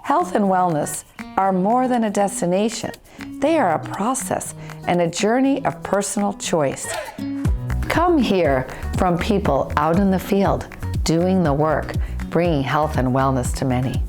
Health and wellness are more than a destination. They are a process and a journey of personal choice. Come hear from people out in the field, doing the work, bringing health and wellness to many.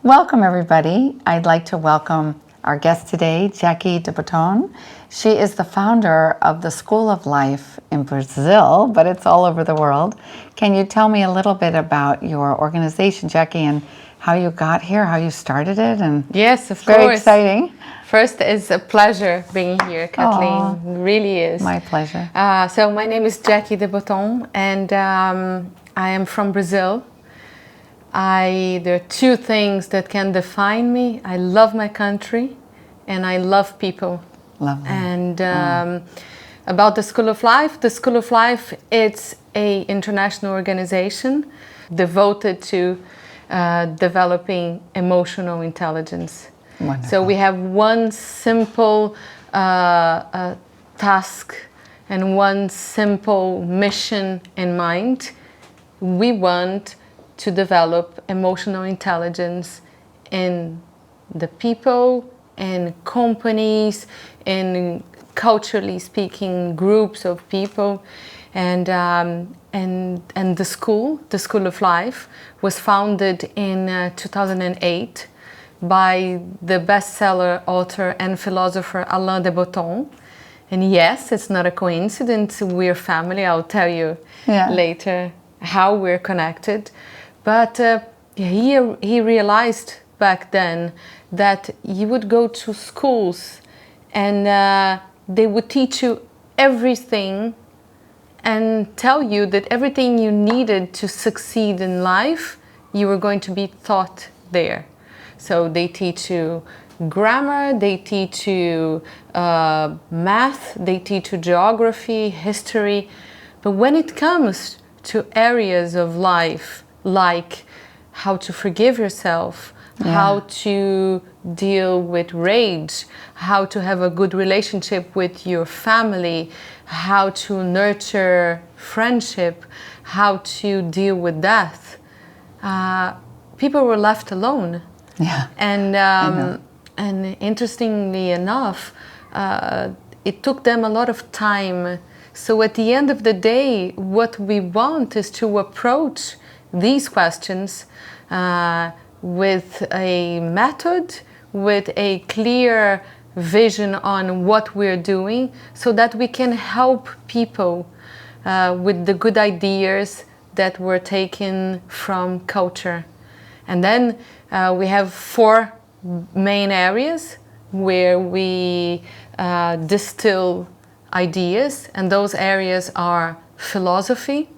Welcome, everybody. I'd like to welcome our guest today, Jacky de Botton. She is the founder of the School of Life in Brazil, but it's all over the world. Can you tell me a little bit about your organization, Jacky, and how you got here, how you started it? And yes, of very course. Exciting. First, it's a pleasure being here, Kathleen. It really is. My pleasure. So my name is Jacky de Botton, and I am from Brazil. There are two things that can define me. I love my country, and I love people. Lovely. And about the School of Life, it's a international organization devoted to developing emotional intelligence. Wonderful. So we have one simple task and one simple mission in mind. We want to develop emotional intelligence in the people, in companies, in culturally speaking groups of people, and the School of Life, was founded in 2008 by the bestseller author and philosopher Alain de Botton. And yes, it's not a coincidence. We're family. I'll tell you later how we're connected. But he realized back then that you would go to schools and they would teach you everything and tell you that everything you needed to succeed in life, you were going to be taught there. So they teach you grammar, they teach you math, they teach you geography, history. But when it comes to areas of life, like how to forgive yourself, how to deal with rage, how to have a good relationship with your family, how to nurture friendship, how to deal with death, people were left alone. Yeah. And interestingly enough, it took them a lot of time. So at the end of the day, what we want is to approach these questions with a method, with a clear vision on what we're doing, so that we can help people with the good ideas that were taken from culture. And then we have four main areas where we distill ideas, and those areas are philosophy,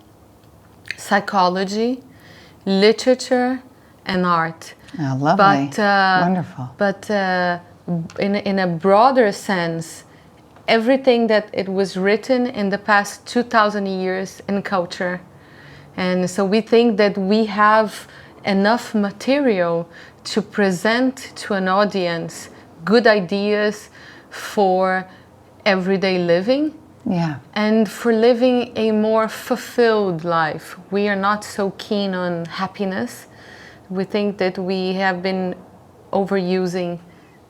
psychology, literature, and art. Oh, lovely. Wonderful. But in a broader sense, everything that it was written in the past 2,000 years in culture. And so we think that we have enough material to present to an audience good ideas for everyday living. Yeah. And for living a more fulfilled life. We are not so keen on happiness. We think that we have been overusing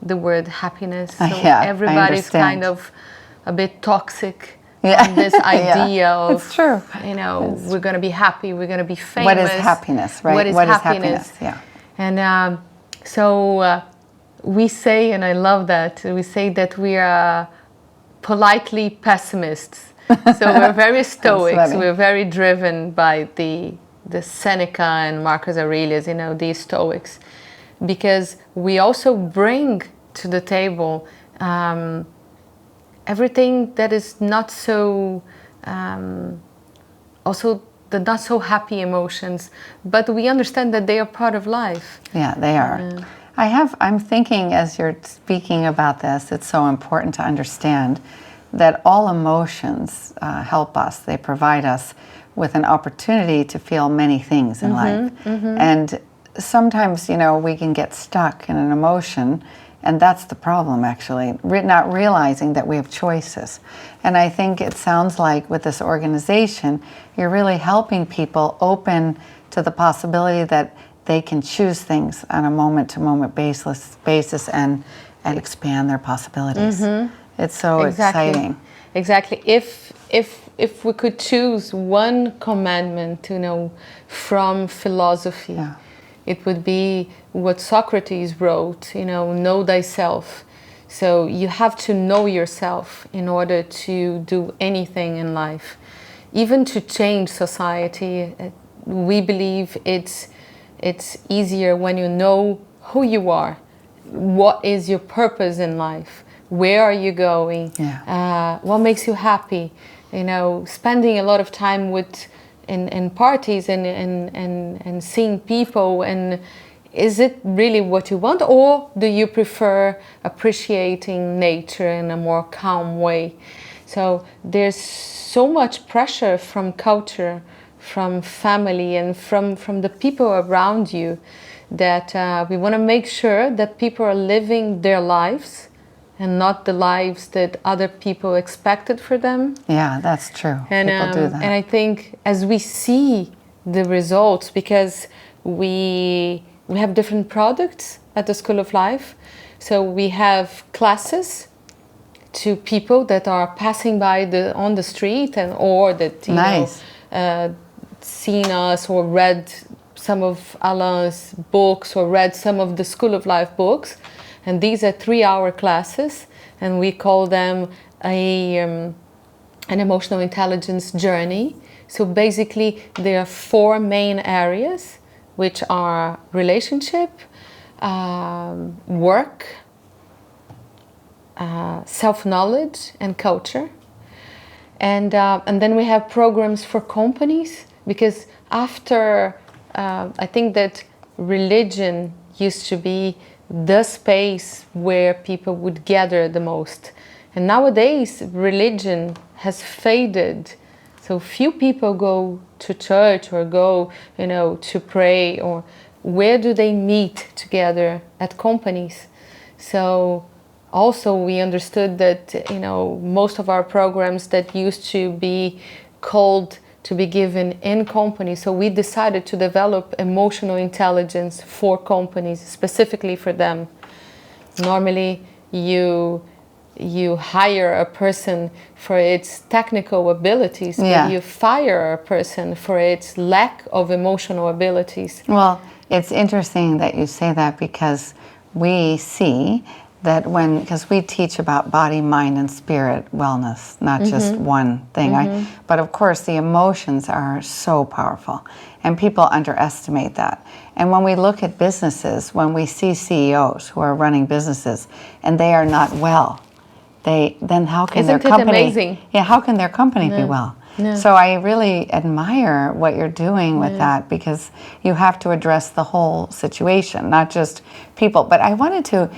the word happiness. So everybody's kind of a bit toxic on this idea of, it's true. We're going to be happy, we're going to be famous. What is happiness, right? What is happiness? Yeah. And so we say, and I love that, we say that we are politely pessimists. So we're very stoics. We're very driven by the Seneca and Marcus Aurelius, these stoics, because we also bring to the table everything that is not so, also the not so happy emotions, but we understand that they are part of life. Yeah, they are. I'm thinking as you're speaking about this, it's so important to understand that all emotions help us. They provide us with an opportunity to feel many things in life. And sometimes, we can get stuck in an emotion And that's the problem, actually, not realizing that we have choices. And I think it sounds like with this organization, you're really helping people open to the possibility that they can choose things on a moment-to-moment basis and expand their possibilities. It's so exciting. Exactly. If we could choose one commandment, from philosophy, it would be what Socrates wrote, know thyself. So you have to know yourself in order to do anything in life. Even to change society, we believe it's easier when you know who you are. What is your purpose in life? Where are you going? What makes you happy? Spending a lot of time in parties and seeing people, and is it really what you want, or do you prefer appreciating nature in a more calm way? So there's so much pressure from culture, from family, and from the people around you, that we want to make sure that people are living their lives and not the lives that other people expected for them. Yeah, that's true. And, people do that. And I think as we see the results, because we have different products at the School of Life. So we have classes to people that are passing by on the street, or that seen us or read some of Alain's books or read some of the School of Life books. And these are 3-hour classes, and we call them an emotional intelligence journey. So basically there are 4 main areas, which are relationship, work, self-knowledge, and culture. And then we have programs for companies, because after I think that religion used to be the space where people would gather the most. And nowadays, religion has faded. So few people go to church or go, to pray, or where do they meet together? At companies. So also we understood that, most of our programs that used to be called to be given in companies. So we decided to develop emotional intelligence for companies, specifically for them. Normally, you hire a person for its technical abilities, but you fire a person for its lack of emotional abilities. Well, it's interesting that you say that, because we see that because we teach about body, mind, and spirit wellness, not just one thing. But of course, the emotions are so powerful, and people underestimate that. And when we look at businesses, when we see CEOs who are running businesses and they are not well, then how can their company? Amazing? Yeah, how can their company be well? No. So I really admire what you're doing with that, because you have to address the whole situation, not just people. But I wanted to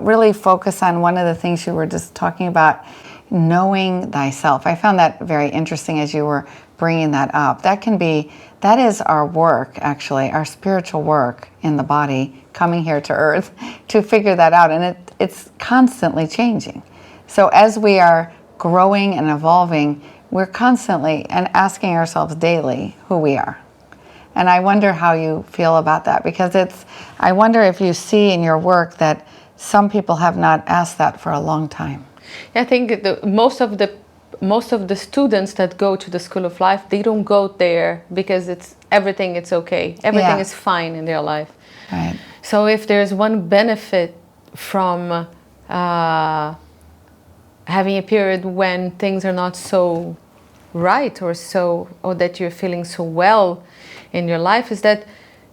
really focus on one of the things you were just talking about, knowing thyself. I found that very interesting as you were bringing that up. That is our work, actually, our spiritual work in the body, coming here to Earth to figure that out. And it's constantly changing. So as we are growing and evolving, we're constantly and asking ourselves daily who we are. And I wonder how you feel about that, because I wonder if you see in your work that some people have not asked that for a long time. I think most of the students that go to the School of Life, they don't go there because everything is okay. Everything is fine in their life. Right. So if there's one benefit from having a period when things are not so right, or that you're feeling so well in your life, is that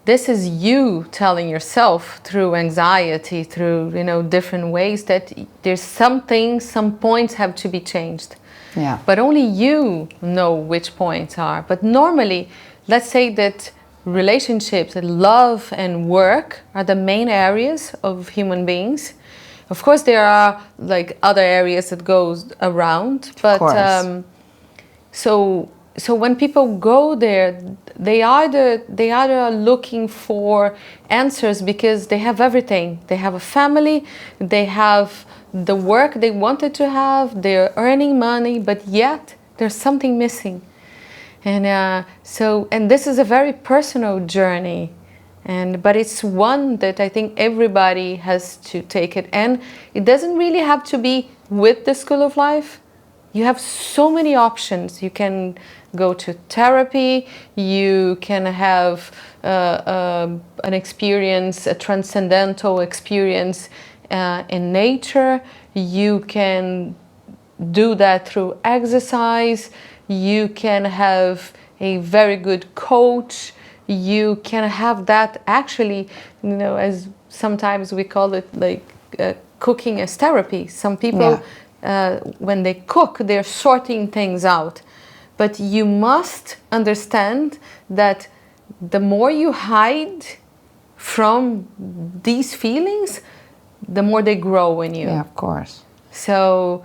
this is you telling yourself through anxiety, through different ways, that there's some points have to be changed. Yeah. But only you know which points are. But normally, let's say that relationships, that love and work are the main areas of human beings. Of course, there are other areas that goes around, but so so when people go there, they either are looking for answers because they have everything. They have a family, they have the work they wanted to have, they're earning money, but yet there's something missing. And and this is a very personal journey, but it's one that I think everybody has to take it. And it doesn't really have to be with the School of Life. You have so many options. You can go to therapy, you can have an experience, a transcendental experience in nature, you can do that through exercise, you can have a very good coach, you can have that actually, as sometimes we call it like cooking as therapy. Some people, when they cook, they're sorting things out. But you must understand that the more you hide from these feelings, the more they grow in you. Yeah, of course. So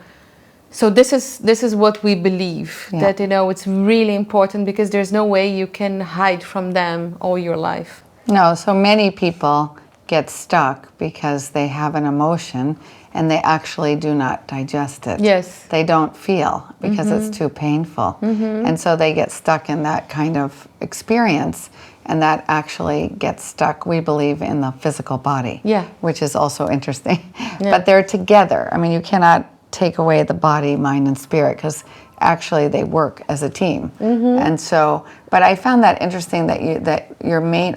this is what we believe, that it's really important, because there's no way you can hide from them all your life. No, so many people get stuck because they have an emotion and they actually do not digest it. Yes. They don't feel because it's too painful. And so they get stuck in that kind of experience, and that actually gets stuck, we believe, in the physical body. Yeah. Which is also interesting. But they're together. I mean, you cannot take away the body, mind, and spirit, because actually they work as a team. And so, but I found that interesting that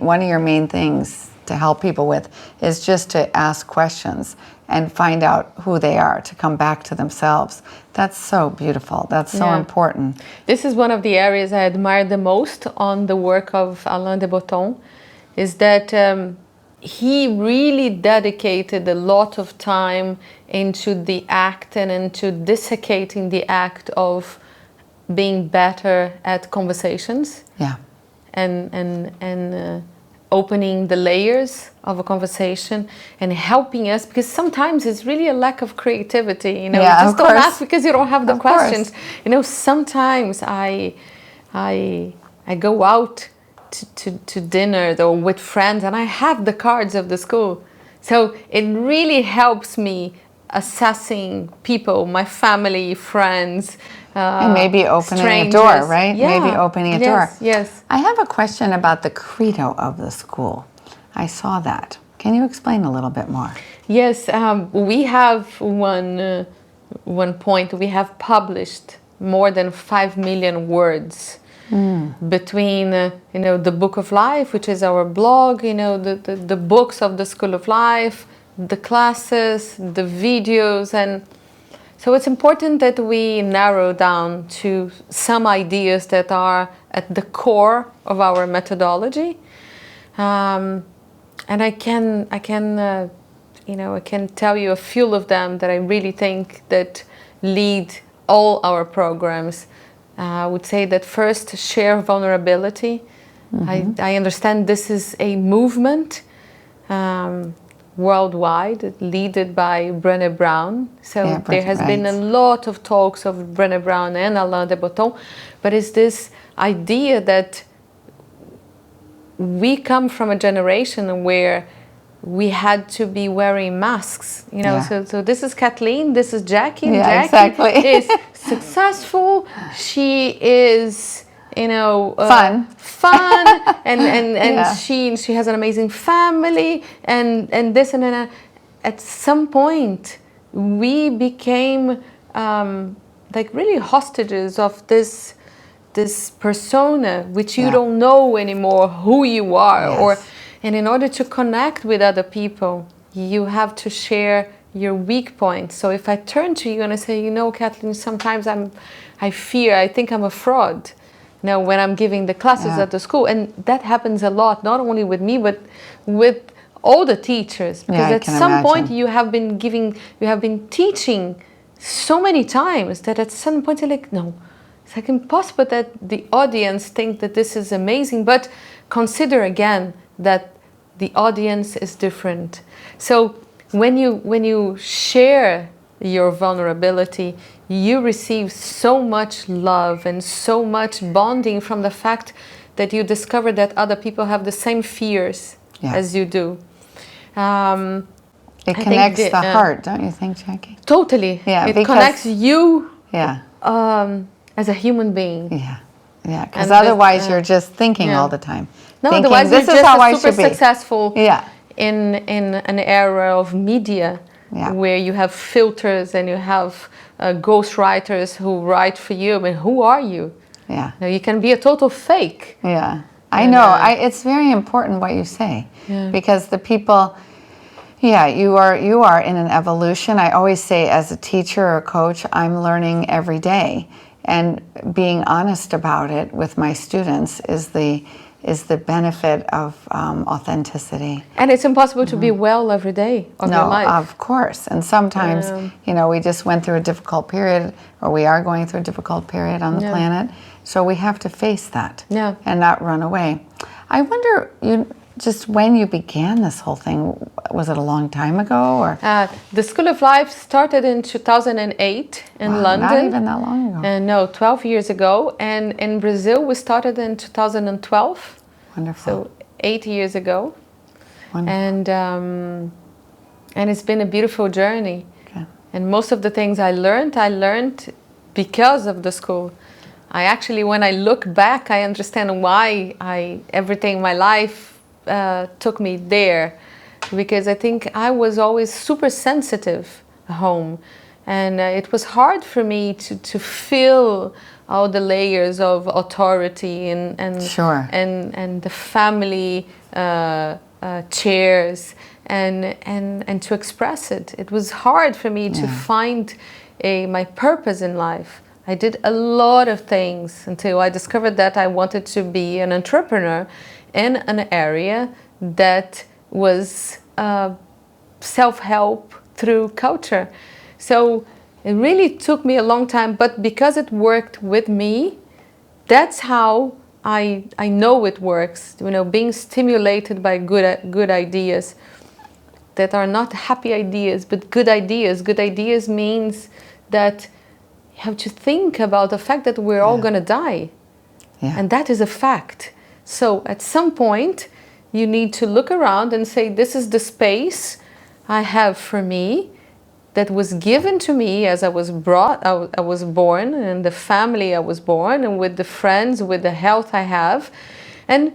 one of your main things to help people with is just to ask questions and find out who they are, to come back to themselves. That's so beautiful. That's so important. This is one of the areas I admire the most on the work of Alain de Botton, is that he really dedicated a lot of time into the act and into desiccating the act of being better at conversations. Yeah. And opening the layers of a conversation and helping us, because sometimes it's really a lack of creativity. You just don't ask because you don't have the questions. Sometimes I go out to dinner though with friends and I have the cards of the school, so it really helps me assessing people, my family, friends, and maybe opening strangers. a door, right? Yeah. Maybe opening a door. Yes. I have a question about the credo of the school. I saw that. Can you explain a little bit more? Yes, we have one point. We have published more than 5 million words between the Book of Life, which is our blog, the books of the School of Life, the classes, the videos, and so it's important that we narrow down to some ideas that are at the core of our methodology, and I can tell you a few of them that I really think that lead all our programs. I would say that first, share vulnerability. I understand this is a movement worldwide, led by Brené Brown. So there has been a lot of talks of Brené Brown and Alain de Botton, but it's this idea that we come from a generation where we had to be wearing masks, so this is Kathleen, this is Jacky. Yeah, Jacky exactly. is successful, she is fun and she has an amazing family and this and that. At some point we became really hostages of this persona which you don't know anymore who you are. And in order to connect with other people, you have to share your weak points. So if I turn to you and I say, Kathleen, sometimes I think I'm a fraud. When I'm giving the classes at the school, and that happens a lot, not only with me, but with all the teachers. Because at some point you have been teaching so many times that at some point you're like, no, it's like impossible that the audience think that this is amazing. But consider again that the audience is different. So when you share your vulnerability, you receive so much love and so much bonding from the fact that you discover that other people have the same fears as you do. It connects the heart, don't you think, Jacky? Totally. Yeah, it connects you as a human being. Yeah, yeah. Because otherwise, you're just thinking all the time. No, thinking, otherwise this you're is just how I super should be. successful. Yeah. In an era of media, where you have filters and you have ghostwriters who write for you. I mean, who are you? Yeah. You can be a total fake. Yeah. I know. It's very important what you say, because the people. Yeah, you are in an evolution. I always say, as a teacher or coach, I'm learning every day, and being honest about it with my students is the benefit of authenticity. And it's impossible to be well every day of your life. No, of course. And sometimes, we just went through a difficult period, or we are going through a difficult period on the planet. So we have to face that and not run away. I wonder, just when you began this whole thing, was it a long time ago? Or the School of Life started in 2008 in London. Not even that long ago. No, 12 years ago. And in Brazil, we started in 2012. Wonderful. So 8 years ago. Wonderful. And it's been a beautiful journey. Okay. And most of the things I learned because of the school. I actually, when I look back, I understand why everything in my life took me there, because I think I was always super sensitive at home, and it was hard for me to feel all the layers of authority and the family chairs and to express it. It was hard for me to find my purpose in life. I did a lot of things until I discovered that I wanted to be an entrepreneur in an area that was self-help through culture. So it really took me a long time, but because it worked with me, that's how I know it works. Being stimulated by good ideas that are not happy ideas, but good ideas. Good ideas means that you have to think about the fact that we're all going to die. Yeah. And that is a fact. So at some point, you need to look around and say, this is the space I have for me that was given to me as I was born, and the family I was born, and with the friends, with the health I have. And,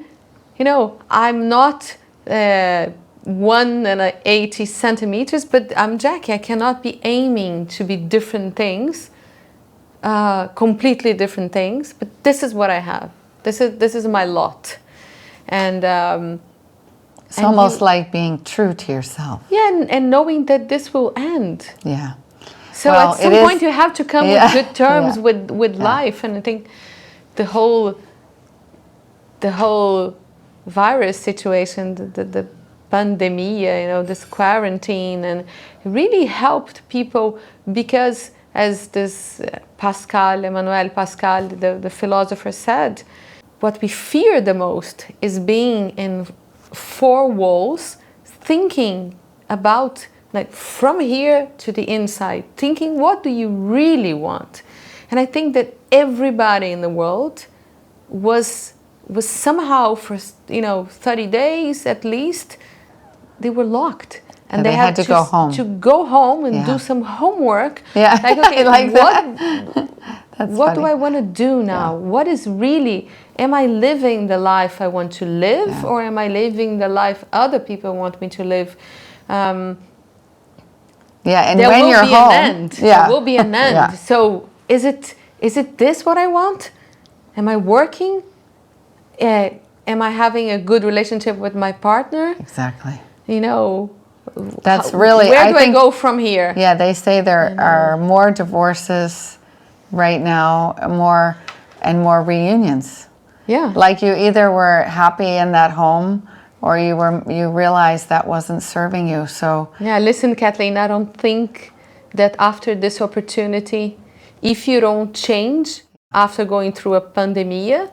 I'm not 180 centimeters, but I'm Jacky. I cannot be aiming to be different things, completely different things, but this is what I have. This is my lot. And it's almost like being true to yourself. Yeah, and knowing that this will end. Yeah. So at some point you have to come with good terms with life. And I think the whole virus situation, the pandemia, this quarantine, and it really helped people, because as this Emmanuel Pascal, the philosopher, said, what we fear the most is being in four walls, thinking about, like, from here to the inside, thinking, what do you really want? And I think that everybody in the world was somehow, for 30 days at least, they were locked. And they had to go home. To go home and do some homework. Yeah, like, okay, what do I want to do now? Yeah. What is really, am I living the life I want to live, or am I living the life other people want me to live? And when you're home, there will be an end. So is it this what I want? Am I working? Am I having a good relationship with my partner? Exactly. That's really, where do I go from here? Yeah, they say there are more divorces right now, more reunions. Yeah. Like, you either were happy in that home, or you realized that wasn't serving you. So listen, Kathleen, I don't think that after this opportunity, if you don't change after going through a pandemia,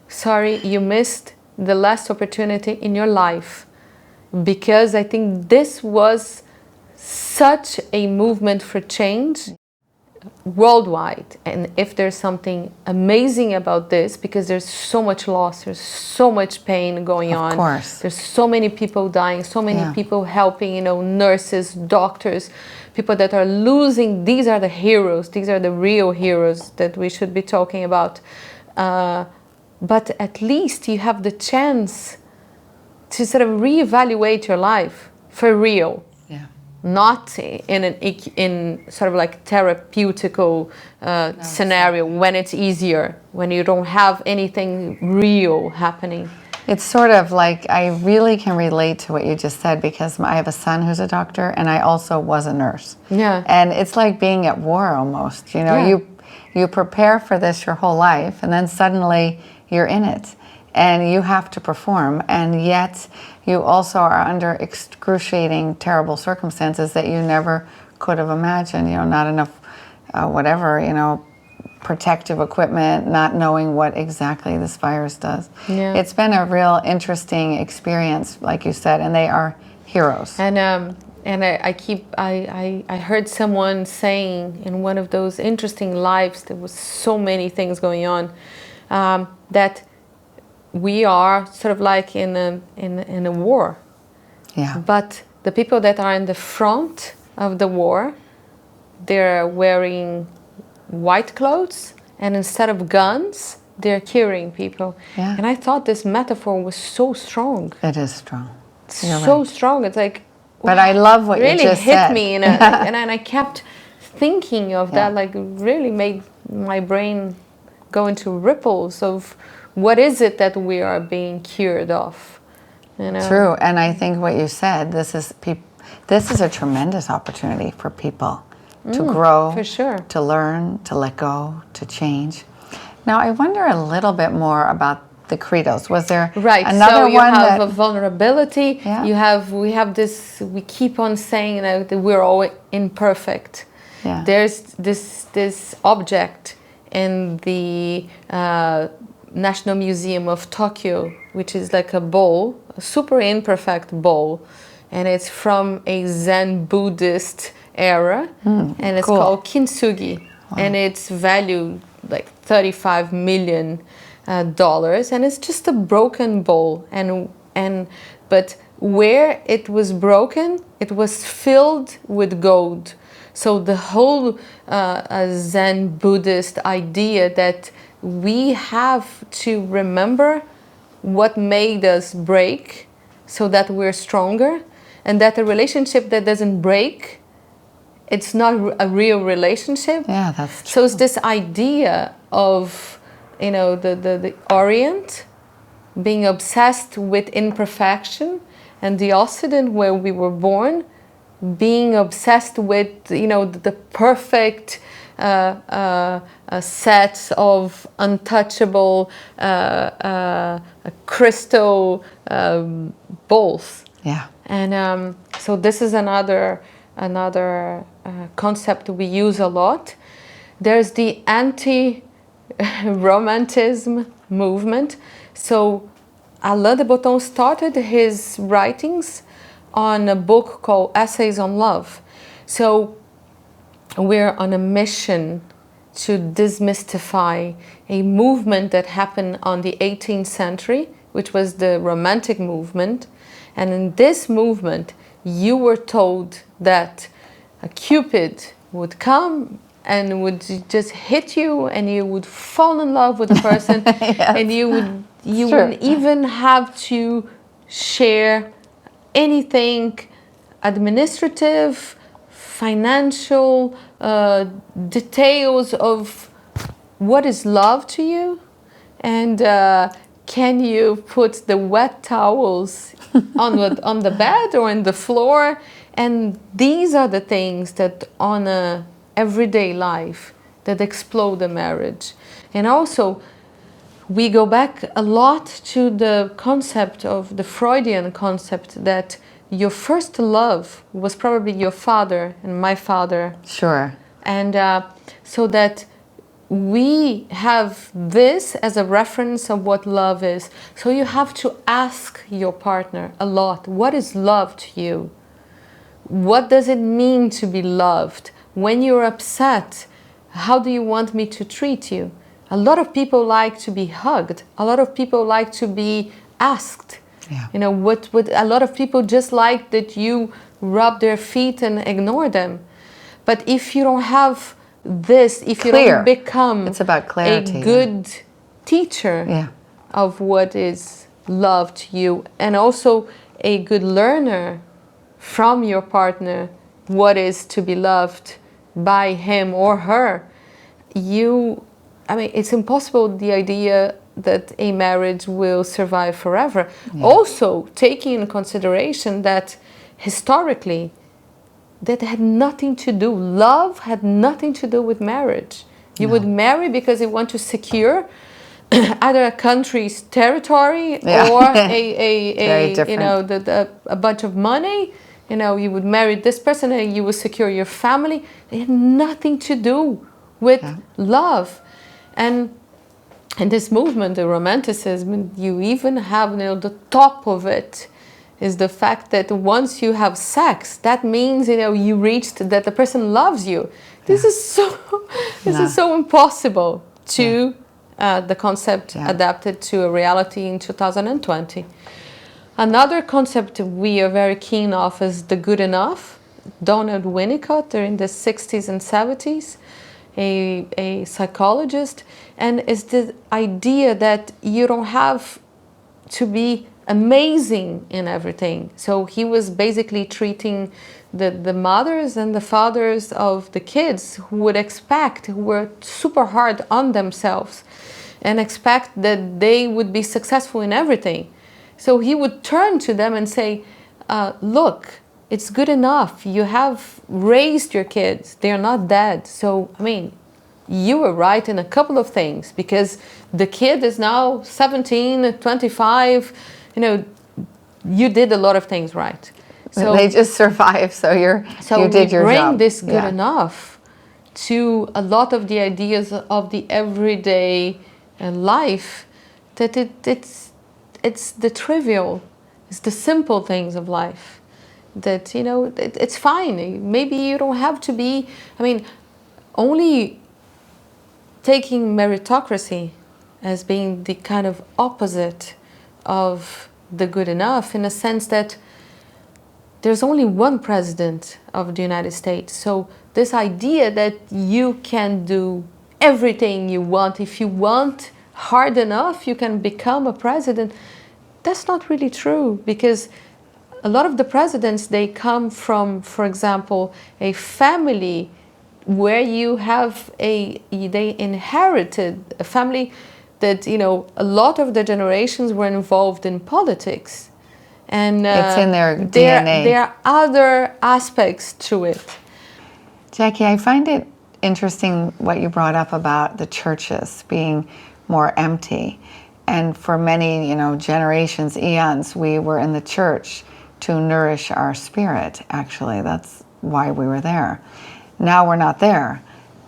sorry, you missed the last opportunity in your life. Because I think this was such a movement for change worldwide. And if there's something amazing about this, because there's so much loss, there's so much pain going on. Of course. There's so many people dying, so many people helping, you know, nurses, doctors, people that are losing. These are the heroes. These are the real heroes that we should be talking about. But at least you have the chance to sort of reevaluate your life for real. Yeah. Not in sort of like therapeutical scenario when it's easier, when you don't have anything real happening. It's sort of like, I really can relate to what you just said, because I have a son who's a doctor, and I also was a nurse. Yeah. And it's like being at war almost. You know, Yeah. you prepare for this your whole life, and then suddenly you're in it, and you have to perform, and yet you also are under excruciating, terrible circumstances that you never could have imagined. You know, not enough, whatever, you know, protective equipment, not knowing what exactly this virus does. Yeah. It's been a real interesting experience, like you said, and they are heroes. And I heard someone saying in one of those interesting lives, there was so many things going on, that we are sort of like in a war. Yeah. But the people that are in the front of the war, they're wearing white clothes, and instead of guns, they're curing people. Yeah. And I thought this metaphor was so strong. It is strong. You're So right. strong. It's like, But I love what really you just hit said. me, and I kept thinking of that. Yeah. Like, really made my brain go into ripples of what is it that we are being cured of. You know? True, and I think what you said, this is a tremendous opportunity for people to grow, for sure. to learn, to let go, to change. Now, I wonder a little bit more about the credos. Was there Right, another so you one have that? a vulnerability. Yeah. We have this. We keep on saying, you know, that we're all imperfect. Yeah. There's this object in the National Museum of Tokyo, which is like a bowl, a super imperfect bowl, and it's from a Zen Buddhist era, and it's cool. called kintsugi, and it's valued like $35 million, and it's just a broken bowl, but where it was broken, it was filled with gold. So the whole Zen Buddhist idea that we have to remember what made us break so that we're stronger, and that a relationship that doesn't break, it's not a real relationship. Yeah, that's true. So it's this idea of, you know, the Orient being obsessed with imperfection, and the Occident, where we were born, being obsessed with, you know, the perfect sets of untouchable crystal bowls. Yeah. And so this is another concept we use a lot. There's the Anti-Romanticism Movement. So Alain de Botton started his writings on a book called Essays on Love. So we're on a mission to demystify a movement that happened on the 18th century, which was the Romantic movement. And in this movement, you were told that a Cupid would come and would just hit you, and you would fall in love with the person, Yes. and you wouldn't true. even have to share anything administrative, financial details of what is love to you, and can you put the wet towels on the bed or in the floor. And these are the things that on a everyday life that explode a marriage. And also we go back a lot to the concept of the Freudian concept that your first love was probably your father and my father. Sure. And so that we have this as a reference of what love is. So you have to ask your partner a lot, what is love to you? what does it mean to be loved? When you're upset, how do you want me to treat you? A lot of people like to be hugged. A lot of people like to be asked. Yeah. You know, what a lot of people just like that you rub their feet and ignore them. But if you don't have this, if you don't become it's about clarity, a good teacher of what is love to you, and also a good learner from your partner what is to be loved by him or her, it's impossible, the idea that a marriage will survive forever. Yeah. Also, taking into consideration that historically, that had nothing to do, love had nothing to do with marriage. You would marry because you want to secure either a country's territory or a bunch of money. You know, you would marry this person and you would secure your family. It had nothing to do with love. And this movement, the Romanticism, you even have, the top of it is the fact that once you have sex, that means, you reached that the person loves you. This is so impossible to the concept adapted to a reality in 2020. Another concept we are very keen of is the good enough. Donald Winnicott, in the 60s and 70s, a psychologist, and is the idea that you don't have to be amazing in everything. So he was basically treating the mothers and the fathers of the kids who were super hard on themselves and expect that they would be successful in everything. So he would turn to them and say, look, it's good enough. You have raised your kids. They're not dead. So, you were right in a couple of things, because the kid is now 17, 25. You did a lot of things right. So they just survived, so you did your job. Bring this good enough to a lot of the ideas of the everyday life, that it's the trivial, it's the simple things of life, that it's fine. Maybe you don't have to be, only taking meritocracy as being the kind of opposite of the good enough, in a sense that there's only one president of the United States. So this idea that you can do everything you want, if you want hard enough, you can become a president, that's not really true, because a lot of the presidents, they come from, for example, a family where they inherited a family that, a lot of the generations were involved in politics. And it's in their DNA. There are other aspects to it. Jacky, I find it interesting what you brought up about the churches being more empty. And for many, generations, eons, we were in the church to nourish our spirit, actually. That's why we were there. Now we're not there,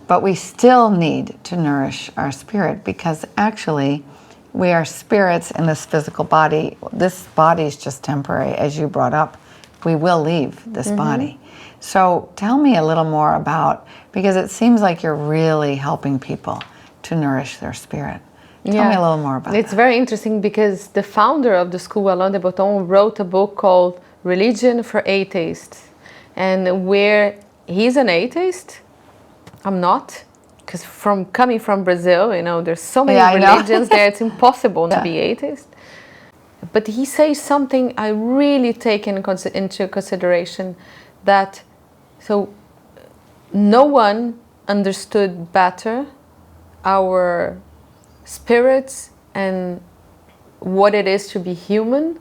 but we still need to nourish our spirit, because actually we are spirits in this physical body. This body is just temporary, as you brought up. We will leave this body. So tell me a little more about, because it seems like you're really helping people to nourish their spirit. Tell me a little more about that. It's very interesting, because the founder of the school, Alain de Botton, wrote a book called Religion for Atheists, and where he's an atheist. I'm not, because coming from Brazil, there's so many religions there, it's impossible to be atheist. But he says something I really take into consideration, that no one understood better our spirits and what it is to be human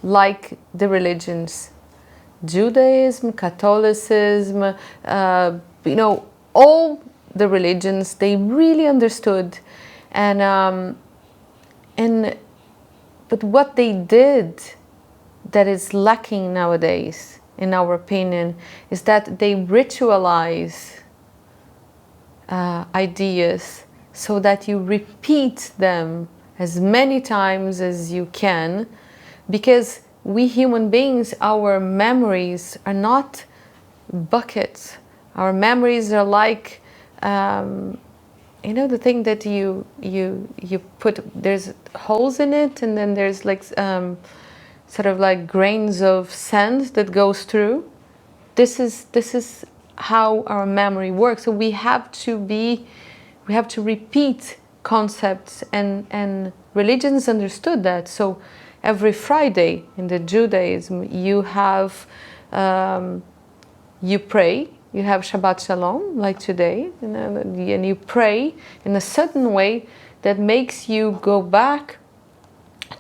like the religions. Judaism, Catholicism, all the religions, they really understood. But what they did that is lacking nowadays, in our opinion, is that they ritualize ideas so that you repeat them as many times as you can, because we human beings, our memories are not buckets. Our memories are like, the thing that you put, there's holes in it, and then there's like sort of like grains of sand that goes through. This is how our memory works. So we have to repeat concepts, and religions understood that. So every Friday in the Judaism, you have you pray. You have Shabbat Shalom, like today, and you pray in a certain way that makes you go back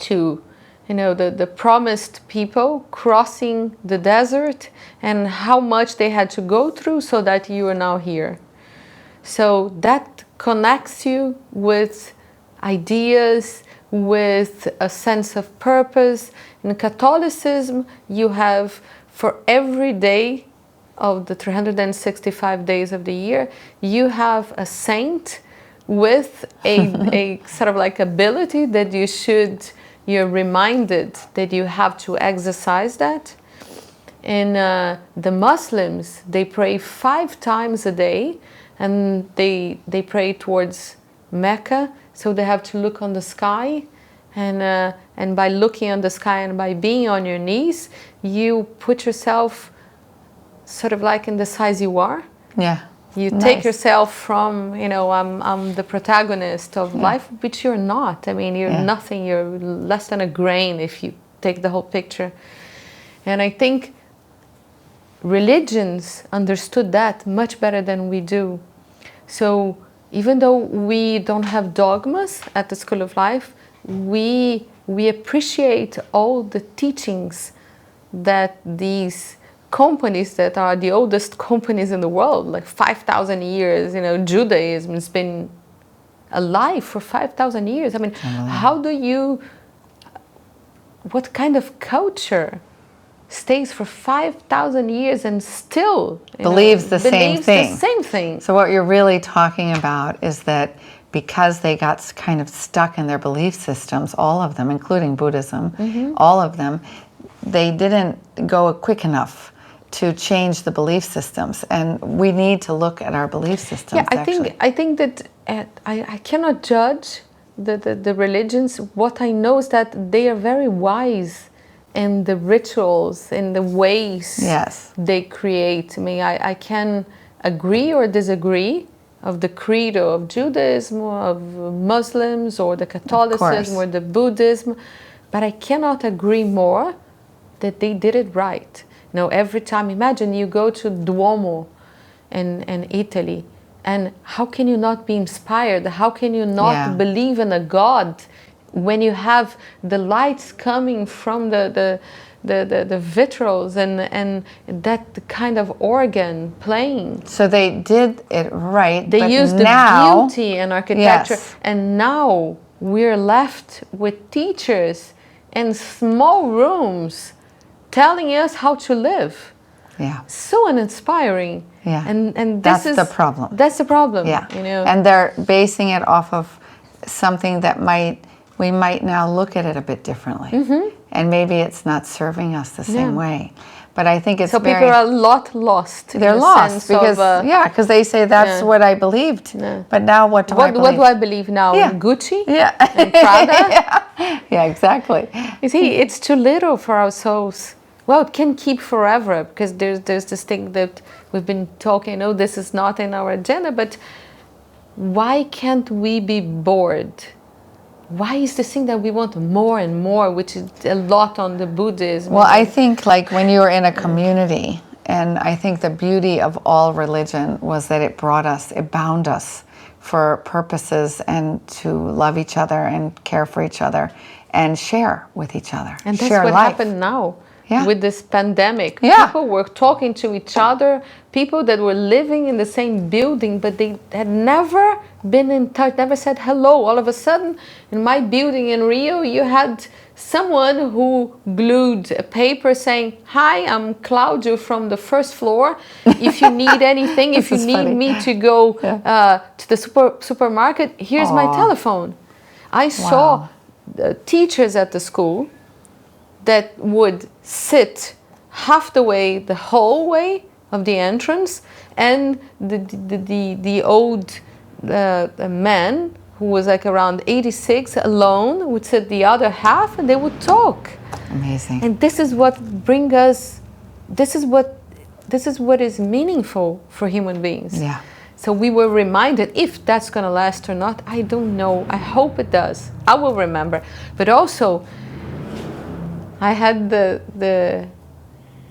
to, the promised people crossing the desert and how much they had to go through so that you are now here. So that connects you with ideas, with a sense of purpose. In Catholicism, you have, for every day of the 365 days of the year, you have a saint with a sort of like ability that you're reminded that you have to exercise that. In the Muslims, they pray 5 times a day, and they pray towards Mecca, so they have to look on the sky, and by looking on the sky and by being on your knees, you put yourself sort of like in the size you are. Yeah. You Nice. take yourself from, I'm the protagonist of life, which you're not. I mean, you're nothing. You're less than a grain if you take the whole picture. And I think religions understood that much better than we do. So even though we don't have dogmas at the School of Life, we appreciate all the teachings that these companies that are the oldest companies in the world, like 5,000 years, Judaism has been alive for 5,000 years. I mean, what kind of culture stays for 5,000 years and still believes the same thing? So what you're really talking about is that because they got kind of stuck in their belief systems, all of them, including Buddhism, all of them, they didn't go quick enough to change the belief systems, and we need to look at our belief systems. Yeah, I think that I cannot judge the religions. What I know is that they are very wise in the rituals, in the ways they create. I mean, I can agree or disagree of the credo of Judaism, of Muslims, or the Catholicism, or the Buddhism, but I cannot agree more that they did it right. Every time, imagine you go to Duomo in Italy, and how can you not be inspired? How can you not believe in a God when you have the lights coming from the vitrals and that kind of organ playing? So they did it right. They used the beauty and architecture, and now we're left with teachers in small rooms telling us how to live. Yeah. So uninspiring. Yeah. And that's the problem. That's the problem. Yeah. And they're basing it off of something that we might now look at it a bit differently. And maybe it's not serving us the same way. But I think it's people are a lot lost. They're lost because they say that's what I believed. Yeah. But now what do I believe? What do I believe now? Yeah. Gucci? Yeah. And Prada? Yeah, exactly. You see, it's too little for our souls. Well, it can keep forever, because there's this thing that we've been talking, this is not in our agenda, but why can't we be bored? Why is this thing that we want more and more, which is a lot on the Buddhism? Well, I think like when you were in a community, and I think the beauty of all religion was that it bound us for purposes and to love each other and care for each other and share with each other. And that's what happened now. Yeah. With this pandemic. Yeah. People were talking to each other, people that were living in the same building, but they had never been in touch, never said hello. All of a sudden, in my building in Rio, you had someone who glued a paper saying, "Hi, I'm Claudio from the first floor. If you need anything, if you need me to go to the supermarket, here's my telephone." I saw teachers at the school that would sit half the way, the whole way, of the entrance, and the old man who was like around 86 alone would sit the other half, and they would talk. Amazing. And this is what bring us. This is what is meaningful for human beings. Yeah. So we were reminded, if that's going to last or not, I don't know. I hope it does. I will remember. But also, I had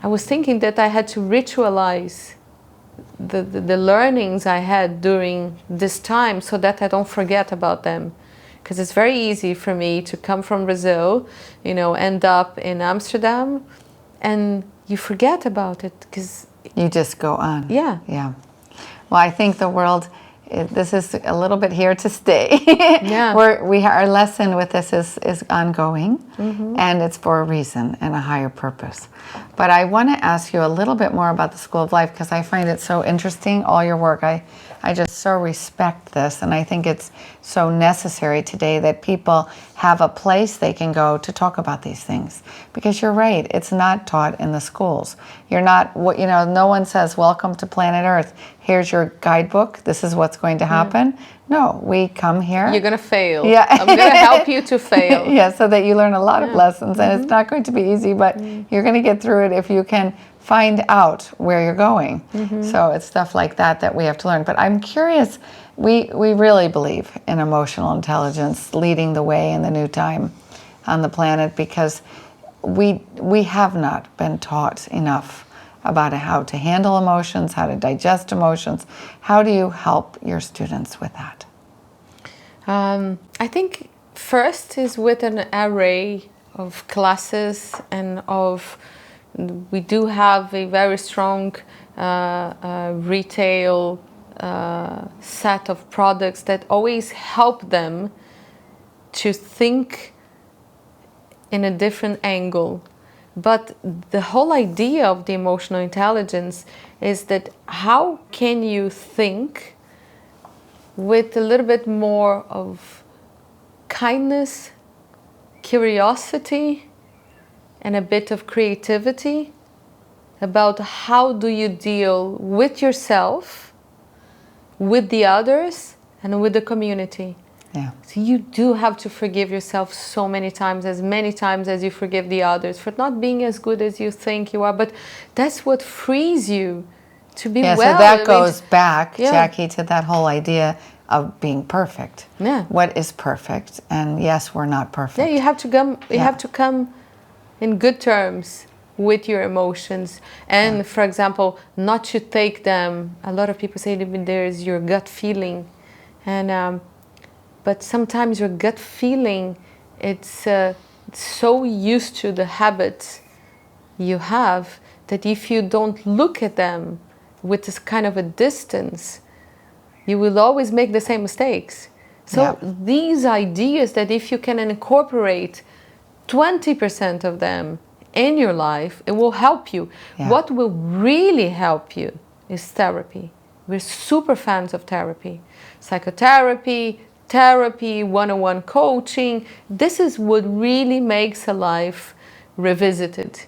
I was thinking that I had to ritualize the learnings I had during this time so that I don't forget about them. Because it's very easy for me to come from Brazil, end up in Amsterdam, and you forget about it because you just go on. Yeah. Yeah. Well, I think the world, this is a little bit here to stay. Yeah. Our lesson with this is ongoing, and it's for a reason and a higher purpose. But I want to ask you a little bit more about the School of Life, because I find it so interesting, all your work. I just so respect this, and I think it's so necessary today that people have a place they can go to talk about these things. Because you're right, it's not taught in the schools. You're not, no one says, welcome to planet Earth. Here's your guidebook. This is what's going to happen. No, we come here. You're going to fail. Yeah. I'm going to help you to fail. Yeah, so that you learn a lot of lessons, and it's not going to be easy, but you're going to get through it if you can find out where you're going. So it's stuff like that we have to learn. But I'm curious, we really believe in emotional intelligence leading the way in the new time on the planet, because we have not been taught enough about how to handle emotions, how to digest emotions. How do you help your students with that? I think first is with an array of classes and we do have a very strong retail set of products that always help them to think in a different angle. But the whole idea of the emotional intelligence is that how can you think with a little bit more of kindness, curiosity, and a bit of creativity about how do you deal with yourself, with the others, and with the community. Yeah. So you do have to forgive yourself so many times as you forgive the others for not being as good as you think you are. But that's what frees you to be well. So that goes back, Yeah. Jacky, to that whole idea of being perfect. Yeah. What is perfect? And yes, we're not perfect. Yeah, you have to come. You have to come in good terms with your emotions, and for example, not to take them. A lot of people say there's your gut feeling, and but sometimes your gut feeling, it's so used to the habits you have that if you don't look at them with this kind of a distance, you will always make the same mistakes. So these ideas that if you can incorporate 20% of them in your life, it will help you. Yeah. What will really help you is therapy. We're super fans of therapy. Psychotherapy, therapy, one-on-one coaching. This is what really makes a life revisited.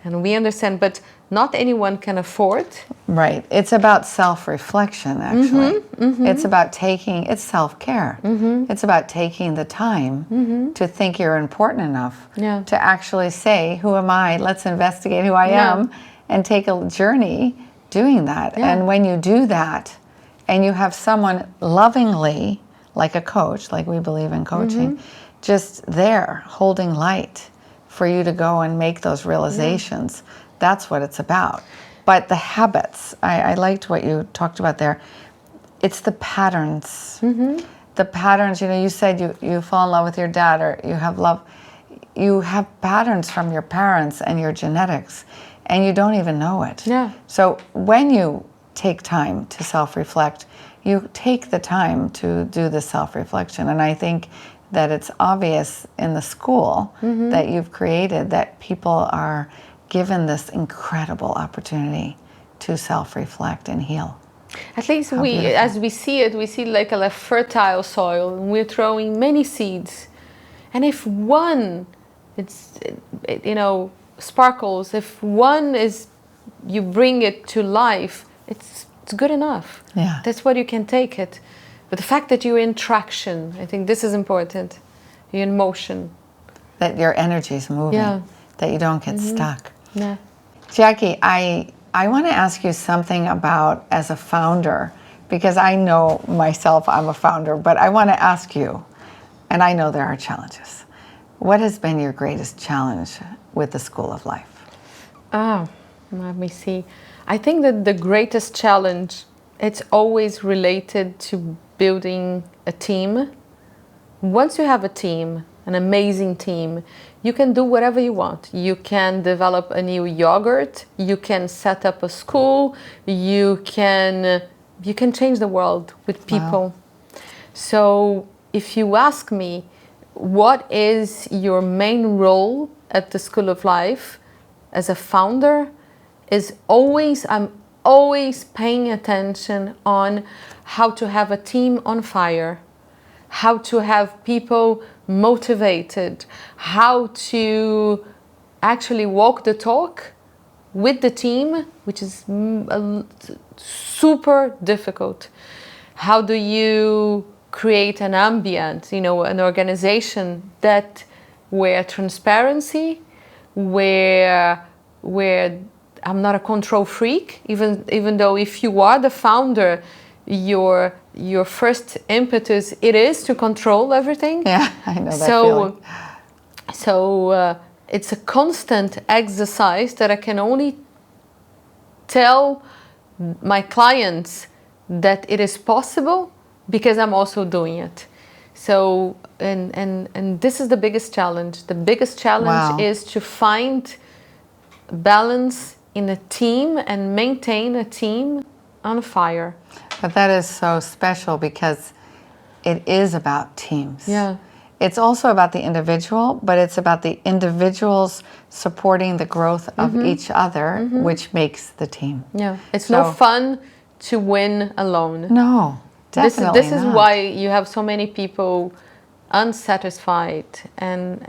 And we understand, but not anyone can afford. Right. It's about self-reflection, actually. It's about it's self-care. It's about taking the time to think you're important enough to actually say, who am I? Let's investigate who I am, and take a journey doing that. And when you do that, and you have someone lovingly, like a coach, like we believe in coaching, just there holding light for you to go and make those realizations. That's what it's about. But the habits, I liked what you talked about there. It's the patterns. The patterns, you said you fall in love with your dad, or you have love. You have patterns from your parents and your genetics, and you don't even know it. Yeah. So when you take time to self-reflect, you take the time to do the self-reflection. And I think that it's obvious in the school that you've created that people are given this incredible opportunity to self-reflect and heal. At least as we see it, we see like a fertile soil, and we're throwing many seeds. And if one, sparkles, if one is you bring it to life, it's good enough. Yeah. That's what you can take it. But the fact that you're in traction, I think this is important. You're in motion. That your energy is moving. Yeah. That you don't get stuck. Yeah. Jacky, I want to ask you something about as a founder, because I know myself, I'm a founder, but I want to ask you, and I know there are challenges. What has been your greatest challenge with the School of Life? Let me see. I think that the greatest challenge, it's always related to building a team. Once you have a team, an amazing team, you can do whatever you want. You can develop a new yogurt, you can set up a school, you can change the world with people. Wow. So if you ask me, what is your main role at the School of Life as a founder, I'm always paying attention on how to have a team on fire, how to have people motivated, how to actually walk the talk with the team, which is super difficult. How do you create an ambient, an organization where transparency, where I'm not a control freak, even though if you are the founder, your first impetus it is to control everything. Yeah, I know that feeling. So it's a constant exercise that I can only tell my clients that it is possible because I'm also doing it. So and this is the biggest challenge. The biggest challenge is to find balance in a team and maintain a team on fire. But that is so special because it is about teams. Yeah. It's also about the individual, but it's about the individuals supporting the growth of each other, which makes the team. Yeah. It's no fun to win alone. No, definitely This is why you have so many people unsatisfied and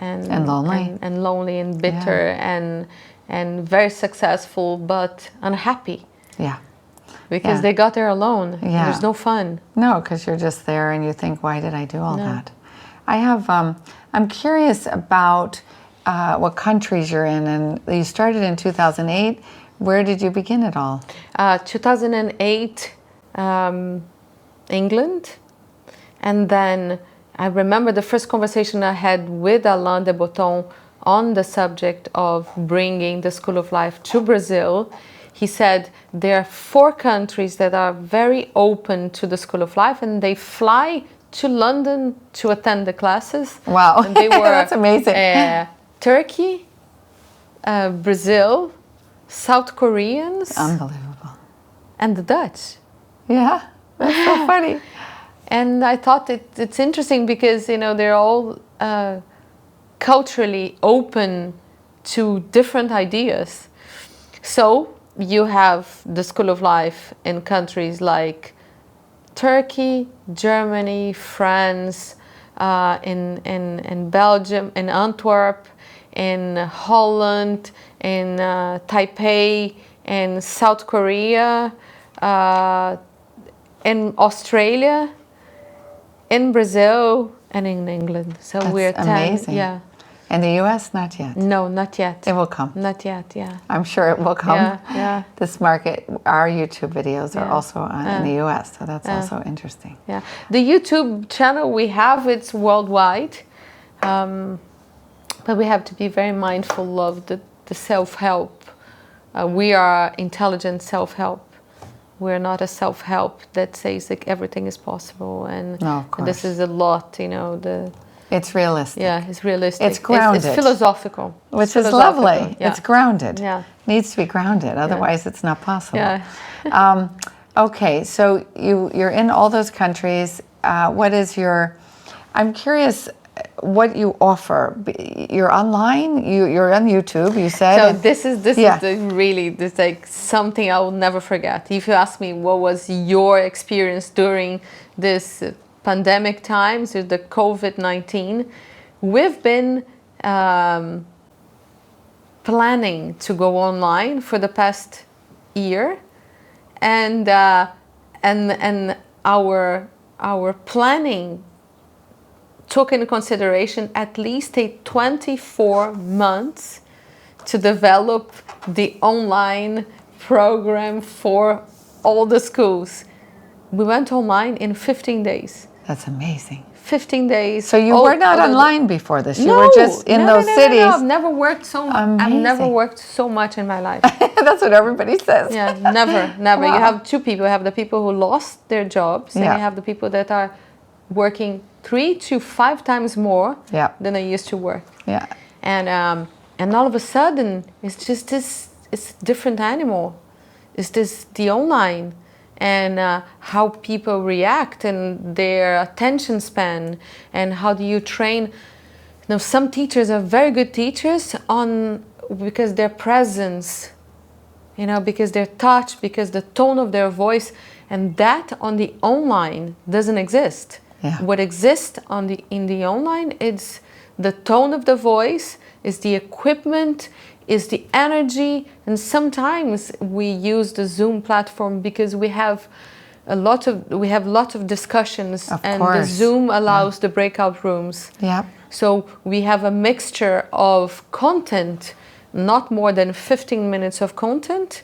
lonely and lonely and bitter and very successful but unhappy. Yeah. Because they got there alone. Yeah. There's no fun. No, because you're just there and you think, why did I do all that? I have, I'm curious about what countries you're in, and you started in 2008. Where did you begin it all? 2008, England. And then I remember the first conversation I had with Alain de Botton on the subject of bringing the School of Life to Brazil. He said there are 4 countries that are very open to the School of Life, and they fly to London to attend the classes. Wow, and they were, that's amazing. Turkey, Brazil, South Koreans. Unbelievable. And the Dutch. Yeah, that's so funny. And I thought it's interesting because, they're all culturally open to different ideas. So you have the School of Life in countries like Turkey, Germany, France, in Belgium, in Antwerp, in Holland, in Taipei, in South Korea, in Australia, in Brazil, and in England. So we're 10. Amazing. Yeah. In the U.S., not yet. No, not yet. It will come. Not yet. Yeah. I'm sure it will come. Yeah. This market, our YouTube videos are also in the U.S., so that's also interesting. Yeah. The YouTube channel we have, it's worldwide, but we have to be very mindful of the self-help. We are intelligent self-help. We're not a self-help that says like everything is possible, and, and this is a lot, It's realistic. Yeah, it's realistic. It's grounded. It's philosophical. Which is lovely. Yeah. It's grounded. Yeah. Needs to be grounded, otherwise it's not possible. Yeah. Okay, so you're in all those countries. What is I'm curious what you offer. You're online, you're on YouTube, you said. So this is this like something I will never forget. If you ask me what was your experience during this pandemic times, the COVID-19, we've been planning to go online for the past year, and our planning took into consideration at least a 24 months to develop the online program for all the schools. We went online in 15 days. That's amazing. 15 days. So you were not online before this. You No, were just in those cities. No. I've never worked so much. I've never Amazing. worked so much in my life. That's what everybody says. Yeah, never. Wow. You have two people. You have the people who lost their jobs, and Yeah. you have the people that are working 3 to 5 times more Yeah. than they used to work. Yeah. And all of a sudden, it's just this. It's a different animal. It's this the online, and how people react and their attention span, and how do you train. Some teachers are very good teachers because their presence, because their touch, because the tone of their voice, and that on the online doesn't exist. Yeah. What exists in the online is the tone of the voice, is the equipment, is the energy, and sometimes we use the Zoom platform because we have lots of discussions, and the Zoom allows the breakout rooms. Yeah. So we have a mixture of content, not more than 15 minutes of content,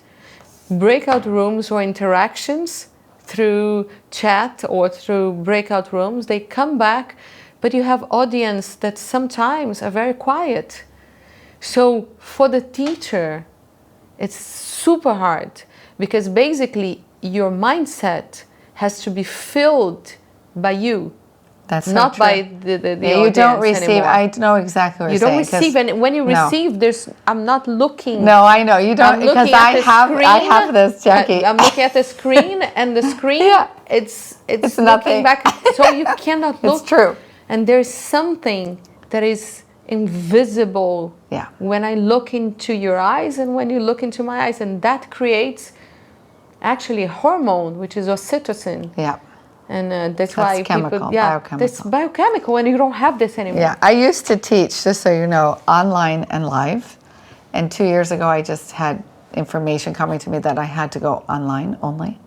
breakout rooms or interactions through chat or through breakout rooms. They come back, but you have audience that sometimes are very quiet. So for the teacher, it's super hard because basically your mindset has to be filled by you. That's so not true. by the you don't audience receive. anymore. I know exactly what You you're don't saying. receive, and when you No. receive, I'm not looking. No, I know you don't, I'm because looking at the I have screen. this, Jacky. I'm looking at the screen, and the screen, Yeah. it's nothing. looking back, so you cannot look. It's true. And there's something that is invisible Yeah. when I look into your eyes and when you look into my eyes, and that creates actually a hormone, which is oxytocin. Yeah. And that's why chemical, people, biochemical. that's biochemical, and you don't have this anymore. Yeah, I used to teach, just so you know, online and live. And 2 years ago, I just had information coming to me that I had to go online only.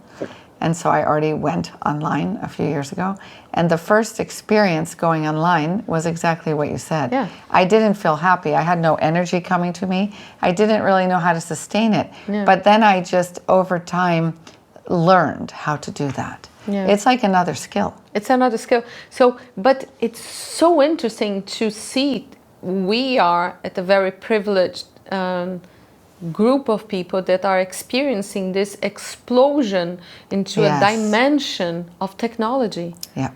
And so I already went online a few years ago. And the first experience going online was exactly what you said. Yeah. I didn't feel happy. I had no energy coming to me. I didn't really know how to sustain it. Yeah. But then I just, over time, learned how to do that. Yeah. It's like another skill. It's another skill. So, but it's so interesting to see. We are at a very privileged group of people that are experiencing this explosion into Yes. a dimension of technology. Yeah.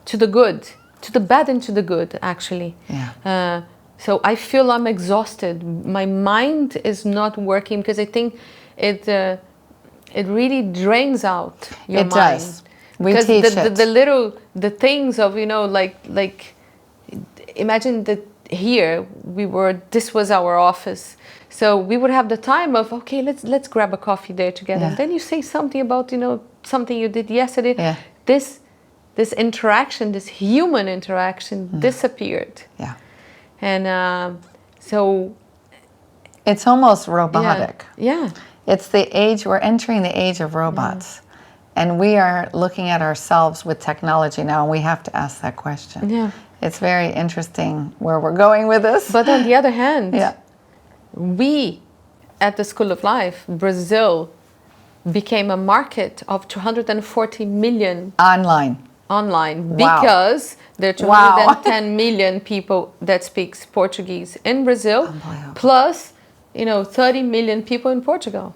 To the good, to the bad and to the good, actually. Yeah. So I feel I'm exhausted. My mind is not working because I think it really drains out your mind. It does. We Because teach the things of, like imagine that here this was our office. So we would have the time of, okay, let's grab a coffee there together. Yeah. And then you say something about, something you did yesterday. Yeah. This interaction, this human interaction disappeared. Yeah. And so It's almost robotic. Yeah. It's the age, we're entering the age of robots. And we are looking at ourselves with technology now, and we have to ask that question. Yeah. It's very interesting where we're going with this. But on the other hand, yeah. we at the School of Life, Brazil, became a market of 240 million Online. online Wow. because there are Wow. 210 million people that speaks Portuguese in Brazil, Unbelievable. plus 30 million people in Portugal.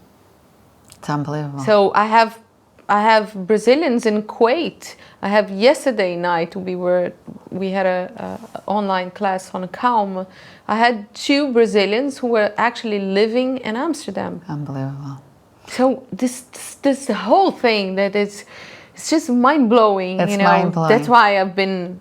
It's unbelievable. So I have Brazilians in Kuwait. I have yesterday night we had a online class on Calm. I had 2 Brazilians who were actually living in Amsterdam. Unbelievable. So this whole thing that it's just mind blowing. It's mind-blowing. That's why I've been.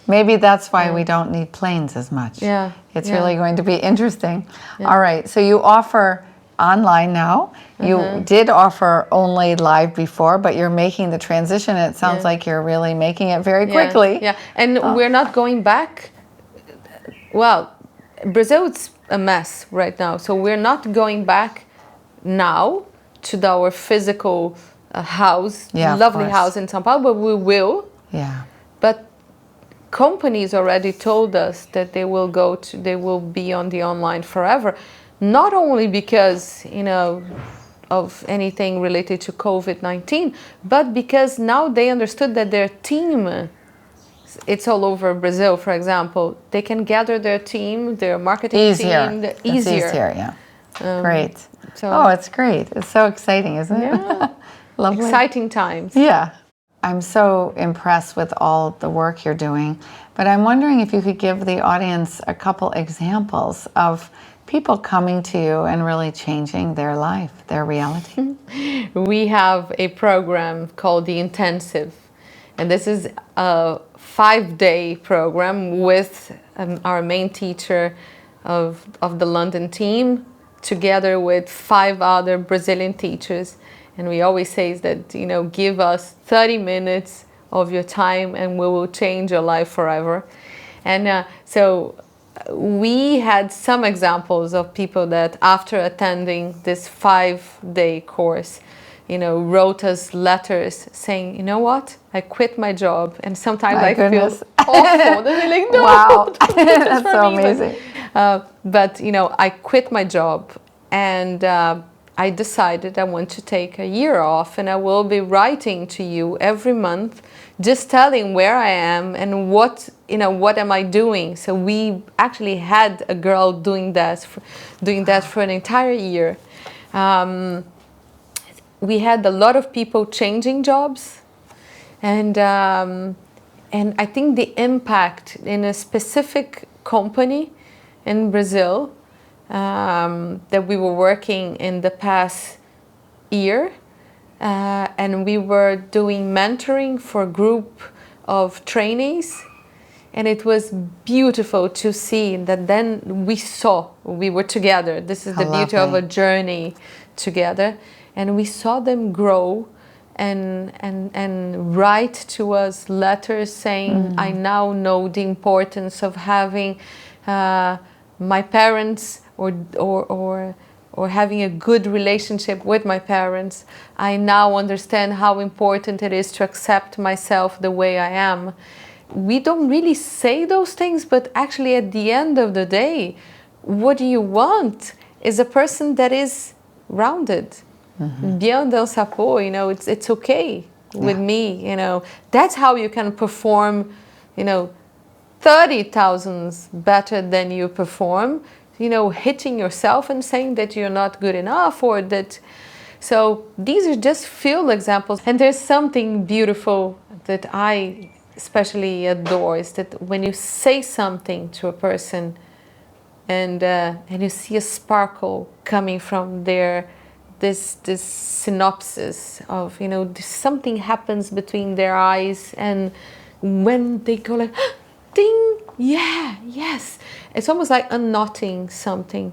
Maybe that's why we don't need planes as much. Yeah, It's yeah. really going to be interesting. All right. So you offer online now. You did offer only live before, but you're making the transition. It sounds like you're really making it very quickly. Yeah, and we're not going back. Well, Brazil is a mess right now, so we're not going back now to our physical house, Yeah, of lovely course. house in São Paulo, but we will. Yeah. But companies already told us that they will be on the online forever, not only because, of anything related to COVID-19, but because now they understood that their team, it's all over Brazil, for example, they can gather their team, their marketing team, It's easier. easier, yeah. Great. so- It's great. It's so exciting, isn't it? Yeah. Lovely. Exciting times. Yeah. I'm so impressed with all the work you're doing, but I'm wondering if you could give the audience a couple examples of people coming to you and really changing their life, their reality. We have a program called the Intensive, and this is a 5-day program with our main teacher of the London team, together with 5 other Brazilian teachers. And we always say that, give us 30 minutes of your time and we will change your life forever. And so we had some examples of people that after attending this 5-day course, wrote us letters saying, you know what, I quit my job. And sometimes My I goodness. feel awful. They're like, no, Wow. don't do this That's for so me. amazing. But I quit my job, and I decided I want to take a year off, and I will be writing to you every month, just telling where I am and what am I doing. So we actually had a girl doing that for an entire year. We had a lot of people changing jobs, and I think the impact in a specific company in Brazil that we were working in the past year, and we were doing mentoring for a group of trainees, and it was beautiful to see that. Then we were together. This is the beauty of a journey together, and we saw them grow and write to us letters saying, I now know the importance of having my parents or having a good relationship with my parents. I now understand how important it is to accept myself the way I am. We don't really say those things, but actually at the end of the day, what you want is a person that is rounded. Bien dans sa peau, it's okay with me, That's how you can perform, 30,000 better than you perform, hitting yourself and saying that you're not good enough or that. So these are just few examples. And there's something beautiful that I especially adore, is that when you say something to a person and you see a sparkle coming from this synopsis of, something happens between their eyes, and when they go like, ding, yeah, yes. It's almost like unknotting something.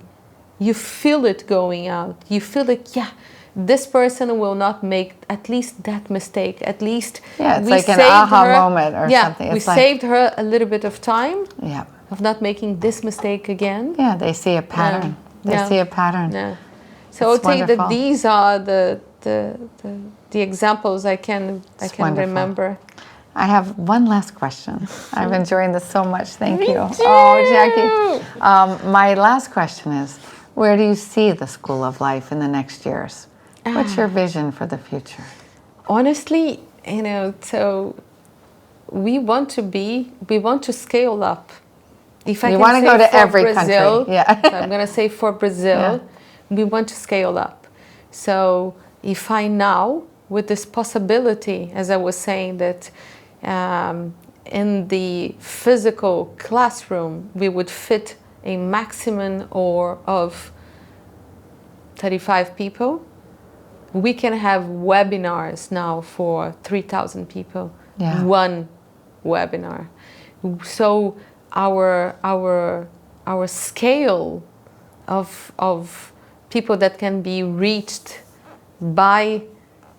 You feel it going out. You feel like, yeah, this person will not make at least that mistake. At least it's like an aha moment or something. We saved her a little bit of time of not making this mistake again. Yeah, they see a pattern. They see a pattern. Yeah. So I'll tell you that these are the examples I can remember. I have one last question. I'm enjoying this so much. Thank you. Too. Oh, Jacky. My last question is, where do you see the School of Life in the next years? What's your vision for the future? Honestly, so we want to scale up. If I want to go to every Brazil, country. Yeah. I'm going to say for Brazil, we want to scale up. So if I now, with this possibility, as I was saying, that in the physical classroom, we would fit a maximum of 35 people, we can have webinars now for 3,000 people. Yeah. One webinar. So our scale of people that can be reached by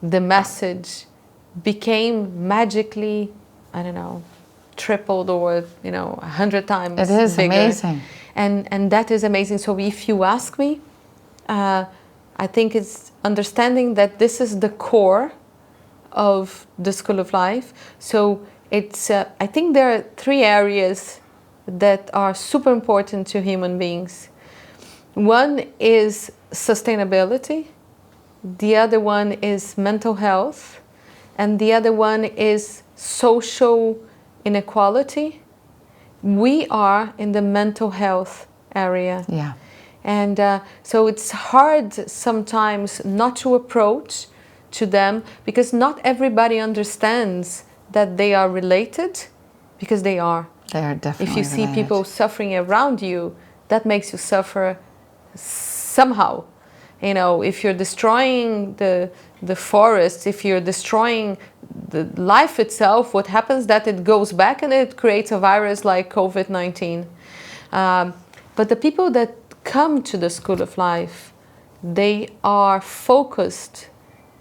the message became magically, tripled or 100 times It is bigger. amazing. And that is amazing. So if you ask me, I think it's understanding that this is the core of the School of Life. So it's, I think there are 3 areas that are super important to human beings. One is sustainability, the other one is mental health, and the other one is social inequality. We are in the mental health area. Yeah. And so it's hard sometimes not to approach to them, because not everybody understands that they are related, because they are. They are definitely If you see related. people suffering around you, that makes you suffer somehow. You know, if you're destroying the forest, if you're destroying the life itself, what happens that it goes back and it creates a virus like COVID-19. But the people that come to the School of Life, they are focused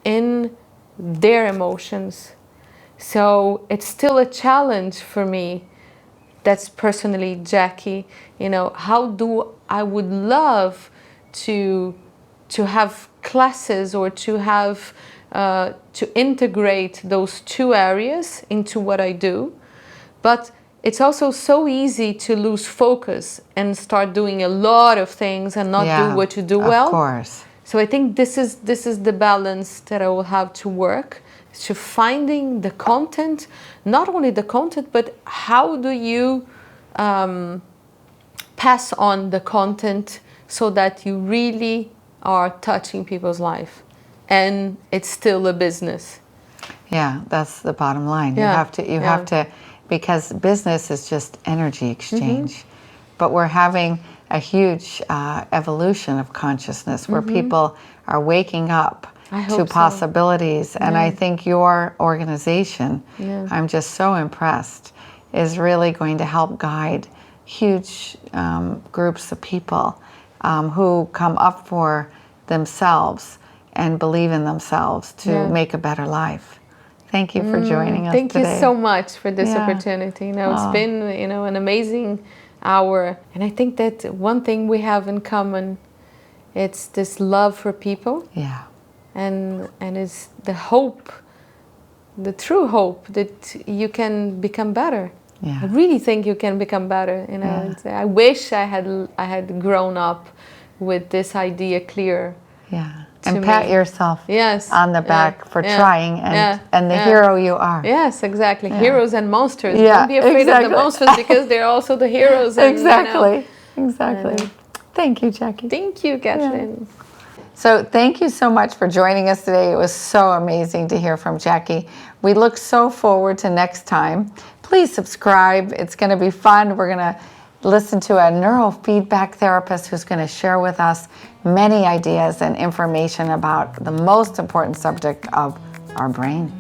in their emotions. So it's still a challenge for me. That's personally Jacky. You know, how do I would love to have classes or to have to integrate those 2 areas into what I do, but it's also so easy to lose focus and start doing a lot of things and not do what you do well. Of course. So I think this is the balance that I will have to work, to finding the content, not only the content, but how do you pass on the content so that you really are touching people's life and it's still a business. Yeah, that's the bottom line. Yeah. You have to, because business is just energy exchange. But we're having a huge evolution of consciousness where people are waking up to possibilities. And I think your organization, I'm just so impressed, is really going to help guide huge groups of people who come up for themselves and believe in themselves to make a better life. Thank you for joining us Thank today. you so much for this opportunity. You know, it's been, you know, an amazing hour. And I think that one thing we have in common, it's this love for people. Yeah. And it's the hope, the true hope that you can become better. Yeah. I really think you can become better. You know, I wish I had grown up with this idea clear. Yeah. And pat yourself on the back for trying and the hero you are. Yes, exactly. Heroes and monsters. Yeah, Don't be afraid of the monsters, because they're also the heroes. And, exactly. Thank you, Jacky. Thank you, Kathleen. Yeah. So thank you so much for joining us today. It was so amazing to hear from Jacky. We look so forward to next time. Please subscribe. It's going to be fun. We're going to listen to a neurofeedback therapist who's going to share with us many ideas and information about the most important subject of our brain.